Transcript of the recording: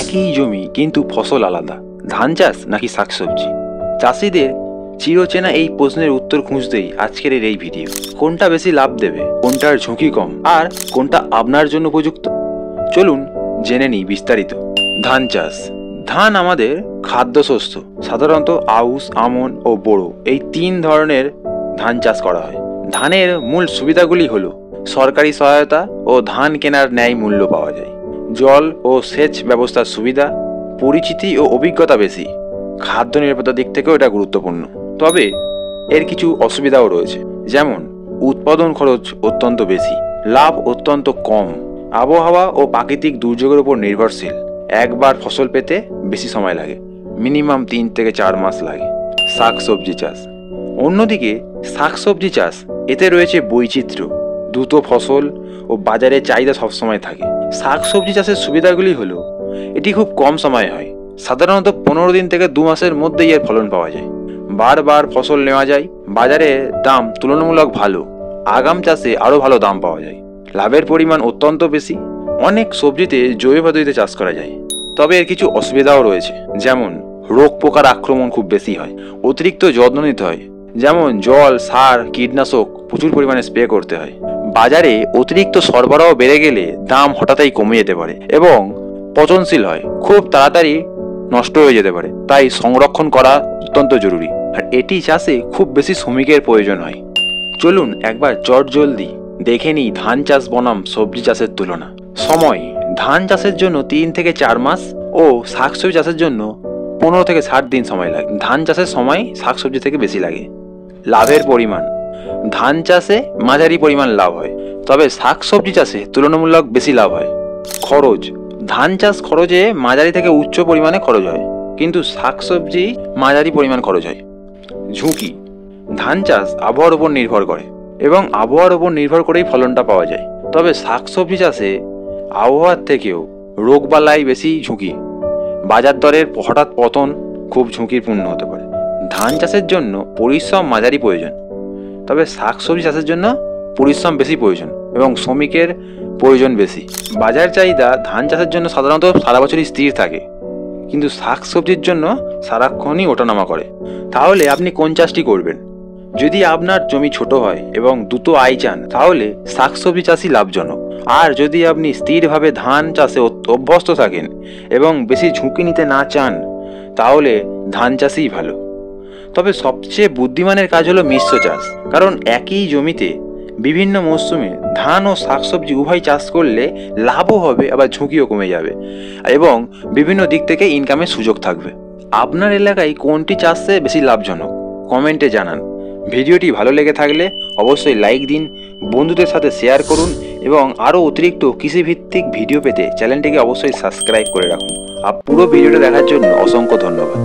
একই জমি কিন্তু ফসল আলাদা, ধান চাষ নাকি শাকসবজি? চাষিদের চিরচেনা এই প্রশ্নের উত্তর খুঁজতেই আজকের এই ভিডিও। কোনটা বেশি লাভ দেবে, কোনটার ঝুঁকি কম, আর কোনটা আপনার জন্য উপযুক্ত, চলুন জেনে নিই বিস্তারিত। ধান চাষ। ধান আমাদের খাদ্যশস্য। সাধারণত আউশ, আমন ও বোরো এই 3 ধরনের ধান চাষ করা হয়। ধানের মূল সুবিধাগুলি হলো সরকারি সহায়তা ও ধান কেনার ন্যায় মূল্য পাওয়া যায়, জল ও সেচ ব্যবস্থার সুবিধা, পরিচিতি ও অভিজ্ঞতা বেশি, খাদ্য নিরাপত্তার দিক থেকেও এটা গুরুত্বপূর্ণ। তবে এর কিছু অসুবিধাও রয়েছে, যেমন উৎপাদন খরচ অত্যন্ত বেশি, লাভ অত্যন্ত কম, আবহাওয়া ও প্রাকৃতিক দুর্যোগের উপর নির্ভরশীল, একবার ফসল পেতে বেশি সময় লাগে, মিনিমাম 3 থেকে 4 মাস লাগে। শাকসবজি চাষ। অন্যদিকে শাকসবজি চাষ, এতে রয়েছে বৈচিত্র্য, দ্রুত ফসল ও বাজারে চাহিদা সবসময় থাকে। শাকসবজি চাষের সুবিধাগুলি হলো এটি খুব কম সময় হয়, সাধারণত 15 দিন থেকে 2 মাসের মধ্যেই এর ফলন পাওয়া যায়, বারবার ফসল নেওয়া যায়, বাজারে দাম তুলনামূলক ভালো, আগাম চাষে আরও ভালো দাম পাওয়া যায়, লাভের পরিমাণ অত্যন্ত বেশি। অনেক সবজিতে জৈব পদ্ধতিতে চাষ করা যায়, তবে এর কিছু অসুবিধাও রয়েছে, যেমন রোগ পোকার আক্রমণ খুব বেশি হয়, অতিরিক্ত যত্ন নিতে হয়, যেমন জল, সার, কীটনাশক প্রচুর পরিমাণে স্প্রে করতে হয়। বাজারে অতিরিক্ত সরবরাহ বেড়ে গেলে দাম হঠাৎই কমে যেতে পারে এবং পচনশীল হয়, খুব তাড়াতাড়ি নষ্ট হয়ে যেতে পারে, তাই সংরক্ষণ করা অত্যন্ত জরুরি। আর এটি চাষে খুব বেশি শ্রমিকের প্রয়োজন হয়। চলুন একবার চটজলদি দেখে নিই ধান চাষ বনাম সবজি চাষের তুলনা। সময়। ধান চাষের জন্য 3 থেকে 4 মাস ও শাকসবজি চাষের জন্য 15 থেকে 60 দিন সময় লাগে। ধান চাষের সময় শাকসবজি থেকে বেশি লাগে। লাভের পরিমাণ। ধান চাষে মাঝারি পরিমাণ লাভ হয়, তবে শাকসবজি চাষে তুলনামূলক বেশি লাভ হয়। খরচ। ধান চাষ খরচে মাঝারি থেকে উচ্চ পরিমাণে খরচ হয়, কিন্তু শাকসবজি মাঝারি পরিমাণ খরচ হয়। ঝুঁকি। ধান চাষ আবহাওয়ার উপর নির্ভর করে এবং আবহাওয়ার উপর নির্ভর করেই ফলনটা পাওয়া যায়, তবে শাকসবজি চাষে আবহাওয়ার থেকেও রোগবালাই বেশি ঝুঁকি, বাজার দরের হঠাৎ পতন খুব ঝুঁকিপূর্ণ হতে পারে। ধান চাষের জন্য পরিশ্রম মাঝারি প্রয়োজন, তবে শাকসবজি চাষের জন্য পরিশ্রম বেশি প্রয়োজন এবং শ্রমিকের প্রয়োজন বেশি। বাজার চাহিদা ধান চাষের জন্য সাধারণত সারা বছরই স্থির থাকে, কিন্তু শাকসবজির জন্য সারাক্ষণই ওঠানামা করে। তাহলে আপনি কোন চাষটি করবেন? যদি আপনার জমি ছোট হয় এবং দ্রুত আয় চান, তাহলে শাকসবজি চাষই লাভজনক। আর যদি আপনি স্থিরভাবে ধান চাষে অভ্যস্ত থাকেন এবং বেশি ঝুঁকি নিতে না চান, তাহলে ধান চাষই ভালো। তবে সবচেয়ে বুদ্ধিমানের কাজ হলো মিশ্র চাষ, কারণ একই জমিতে বিভিন্ন মরশুমে ধান ও শাকসবজি উভয় চাষ করলে লাভও হবে, আবার ঝুঁকিও কমে যাবে এবং বিভিন্ন দিক থেকে ইনকামের সুযোগ থাকবে। আপনার এলাকায় কোনটি চাষে বেশি লাভজনক কমেন্টে জানান। ভিডিওটি ভালো লেগে থাকলে অবশ্যই লাইক দিন, বন্ধুদের সাথে শেয়ার করুন এবং আরও অতিরিক্ত কৃষিভিত্তিক ভিডিও পেতে চ্যানেলটিকে অবশ্যই সাবস্ক্রাইব করে রাখুন। আর পুরো ভিডিওটা দেখার জন্য অসংখ্য ধন্যবাদ।